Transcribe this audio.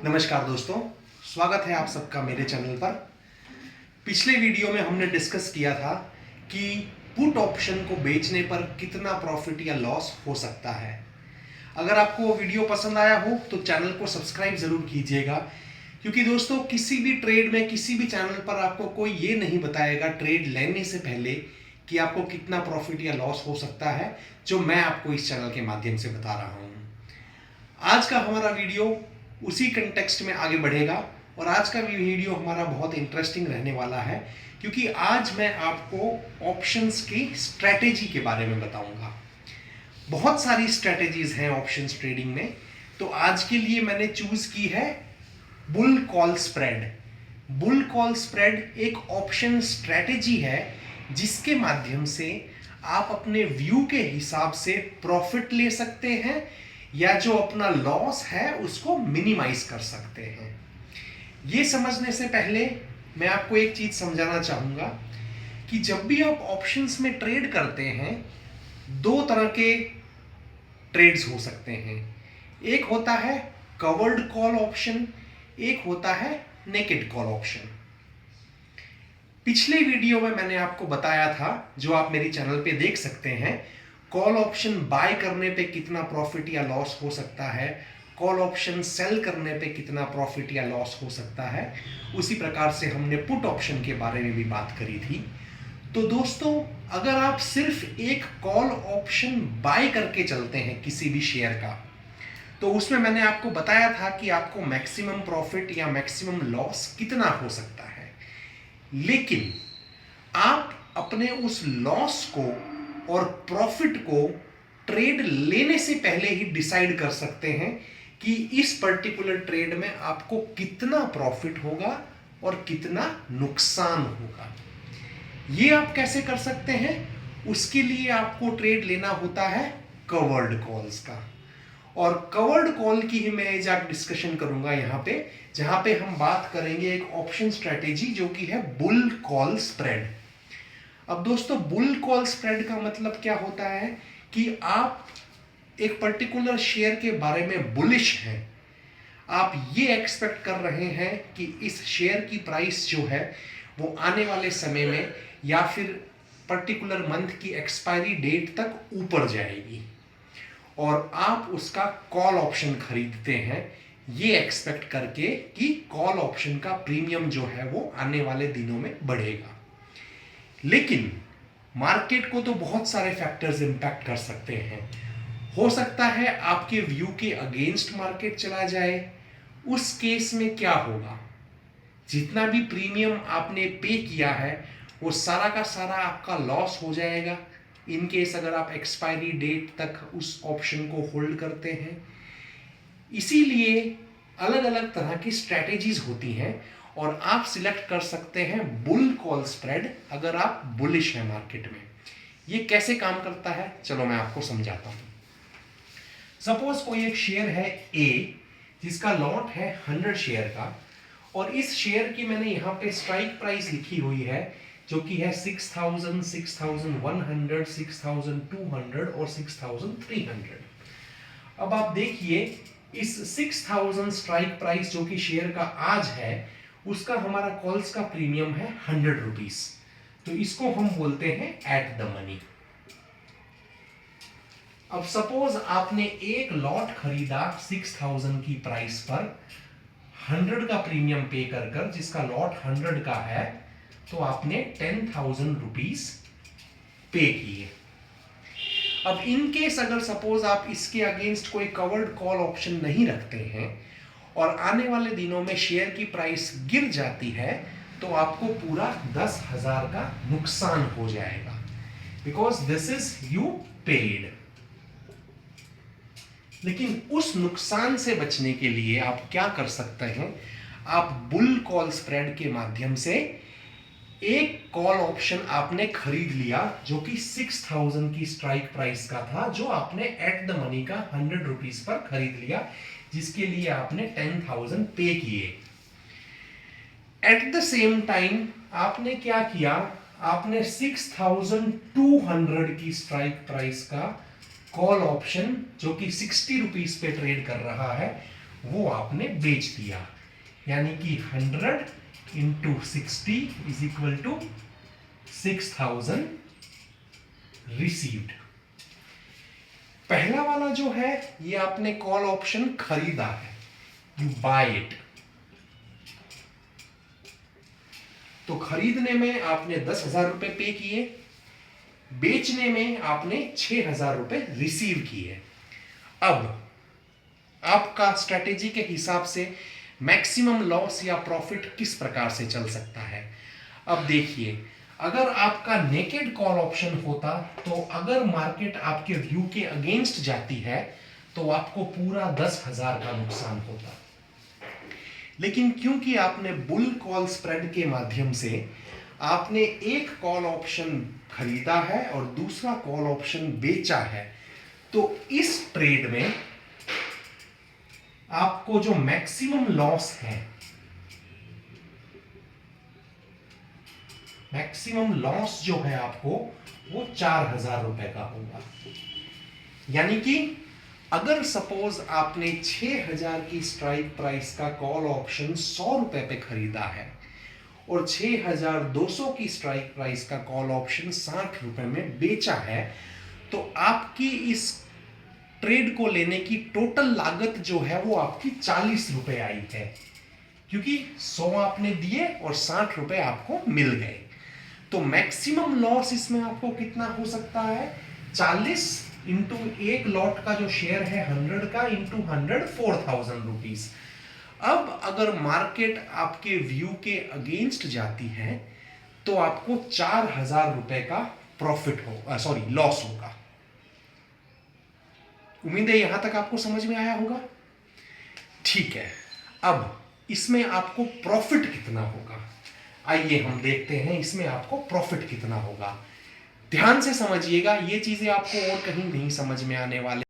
नमस्कार दोस्तों, स्वागत है आप सबका मेरे चैनल पर। पिछले वीडियो में हमने डिस्कस किया था कि पुट ऑप्शन को बेचने पर कितना प्रॉफिट या लॉस हो सकता है। अगर आपको वो वीडियो पसंद आया हो तो चैनल को सब्सक्राइब जरूर कीजिएगा, क्योंकि दोस्तों किसी भी ट्रेड में किसी भी चैनल पर आपको कोई ये नहीं बताएगा ट्रेड लेने से पहले कि आपको कितना प्रॉफिट या लॉस हो सकता है, जो मैं आपको इस चैनल के माध्यम से बता रहा हूँ। आज का हमारा वीडियो उसी कंटेक्स्ट में आगे बढ़ेगा और आज का वीडियो हमारा बहुत इंटरेस्टिंग रहने वाला है, क्योंकि आज मैं आपको ऑप्शंस की स्ट्रेटेजी के बारे में बताऊंगा। बहुत सारी स्ट्रेटेजीज हैं ऑप्शंस ट्रेडिंग में, तो आज के लिए मैंने चूज की है bull call spread. Bull call spread एक ऑप्शन स्ट्रेटेजी है जिसके माध्यम से आप अपने व्यू के हिसाब से प्रॉफिट ले सकते हैं या जो अपना लॉस है उसको मिनिमाइज कर सकते हैं। ये समझने से पहले मैं आपको एक चीज समझाना चाहूंगा कि जब भी आप ऑप्शंस में ट्रेड करते हैं, दो तरह के ट्रेड्स हो सकते हैं। एक होता है कवर्ड कॉल ऑप्शन, एक होता है नेकेड कॉल ऑप्शन। पिछले वीडियो में मैंने आपको बताया था, जो आप मेरी चैनल पे देख सकते हैं, कॉल ऑप्शन बाय करने पे कितना प्रॉफिट या लॉस हो सकता है, कॉल ऑप्शन सेल करने पे कितना प्रॉफिट या लॉस हो सकता है। उसी प्रकार से हमने पुट ऑप्शन के बारे में भी बात करी थी। तो दोस्तों, अगर आप सिर्फ एक कॉल ऑप्शन बाय करके चलते हैं किसी भी शेयर का, तो उसमें मैंने आपको बताया था कि आपको मैक्सिमम प्रॉफिट या मैक्सिमम लॉस कितना हो सकता है। लेकिन आप अपने उस लॉस को और प्रॉफिट को ट्रेड लेने से पहले ही डिसाइड कर सकते हैं कि इस पर्टिकुलर ट्रेड में आपको कितना प्रॉफिट होगा और कितना नुकसान होगा। ये आप कैसे कर सकते हैं? उसके लिए आपको ट्रेड लेना होता है कवर्ड कॉल्स का, और कवर्ड कॉल की ही मैं एक डिस्कशन करूंगा यहां पे, जहां पे हम बात करेंगे एक ऑप्शन स्ट्रेटेजी जो कि है बुल कॉल स्प्रेड। अब दोस्तों, बुल कॉल स्प्रेड का मतलब क्या होता है कि आप एक पर्टिकुलर शेयर के बारे में बुलिश हैं। आप ये एक्सपेक्ट कर रहे हैं कि इस शेयर की प्राइस जो है वो आने वाले समय में या फिर पर्टिकुलर मंथ की एक्सपायरी डेट तक ऊपर जाएगी, और आप उसका कॉल ऑप्शन खरीदते हैं ये एक्सपेक्ट करके कि कॉल ऑप्शन का प्रीमियम जो है वो आने वाले दिनों में बढ़ेगा। लेकिन मार्केट को तो बहुत सारे फैक्टर्स इंपैक्ट कर सकते हैं। हो सकता है आपके व्यू के अगेंस्ट मार्केट चला जाए। उस केस में क्या होगा? जितना भी प्रीमियम आपने पे किया है वो सारा का सारा आपका लॉस हो जाएगा, इन केस अगर आप एक्सपायरी डेट तक उस ऑप्शन को होल्ड करते हैं। इसीलिए अलग अलग तरह की स्ट्रैटेजीज होती हैं और आप सिलेक्ट कर सकते हैं बुल कॉल स्प्रेड अगर आप बुलिश हैं मार्केट में। ये कैसे काम करता है, चलो मैं आपको समझाता हूं। सपोज कोई एक शेयर है ए, जिसका लॉट है 100 शेयर का, और इस शेयर की मैंने यहां पे स्ट्राइक प्राइस लिखी हुई है जो कि है 6000, 6100, 6200 और 6300। अब आप देखिए, इस 6000 स्ट्राइक प्राइस जो कि शेयर का आज है, उसका हमारा कॉल्स का प्रीमियम है 100 रुपीज। तो इसको हम बोलते हैं एट द मनी। अब सपोज आपने एक लॉट खरीदा 6000 की प्राइस पर 100 का प्रीमियम पे कर, जिसका लॉट 100 का है, तो आपने 10,000 रुपीज पे किए। अब इन केस अगर सपोज आप इसके अगेंस्ट कोई कवर्ड कॉल ऑप्शन नहीं रखते हैं और आने वाले दिनों में शेयर की प्राइस गिर जाती है, तो आपको पूरा 10,000 का नुकसान हो जाएगा, because this is you paid. लेकिन उस नुकसान से बचने के लिए आप क्या कर सकते हैं? आप बुल कॉल स्प्रेड के माध्यम से एक कॉल ऑप्शन आपने खरीद लिया जो कि 6000 की स्ट्राइक प्राइस का था, जो आपने एट द मनी का 100 रुपीज पर खरीद लिया, जिसके लिए आपने 10,000 पे किए। एट द सेम टाइम आपने क्या किया? आपने 6200 की स्ट्राइक प्राइस का कॉल ऑप्शन जो कि 60 रुपीज पे ट्रेड कर रहा है, वो आपने बेच दिया, यानी कि 100 into 60 is equal to 6000 received. पहला वाला जो है ये आपने कॉल ऑप्शन खरीदा है, यू बाय इट। तो खरीदने में आपने 10,000 रुपए पे किए, बेचने में आपने 6,000 रुपए रिसीव किए। अब आपका स्ट्रेटेजी के हिसाब से मैक्सिमम लॉस या प्रॉफिट किस प्रकार से चल सकता है। अब देखिए, अगर आपका नेकेड कॉल ऑप्शन होता तो अगर मार्केट आपके व्यू के अगेंस्ट जाती है तो आपको पूरा 10,000 का नुकसान होता। लेकिन क्योंकि आपने बुल कॉल स्प्रेड के माध्यम से आपने एक कॉल ऑप्शन खरीदा है और दूसरा कॉल ऑप्शन बेचा है, तो इस ट्रेड में आपको जो मैक्सिमम लॉस है, मैक्सिमम लॉस जो है आपको वो 4,000 रुपए का होगा। यानी कि अगर सपोज आपने 6,000 की स्ट्राइक प्राइस का कॉल ऑप्शन 100 रुपए पे खरीदा है और 6,200 की स्ट्राइक प्राइस का कॉल ऑप्शन 60 रुपए में बेचा है, तो आपकी इस ट्रेड को लेने की टोटल लागत जो है वो आपकी 40 रुपए आई है, क्योंकि 100 आपने दिए और 60 रुपए आपको मिल गए। तो मैक्सिमम लॉस इसमें आपको कितना हो सकता है, 40 इंटू एक लॉट का जो शेयर है 100 का इंटू 100 4,000 रुपीज। अब अगर मार्केट आपके व्यू के अगेंस्ट जाती है तो आपको 4,000 रुपए का प्रॉफिट हो, सॉरी लॉस होगा। उम्मीद है यहां तक आपको समझ में आया होगा। ठीक है, अब इसमें आपको प्रॉफिट कितना होगा, आइए हम देखते हैं इसमें आपको प्रॉफिट कितना होगा। ध्यान से समझिएगा, ये चीजें आपको और कहीं नहीं समझ में आने वाले।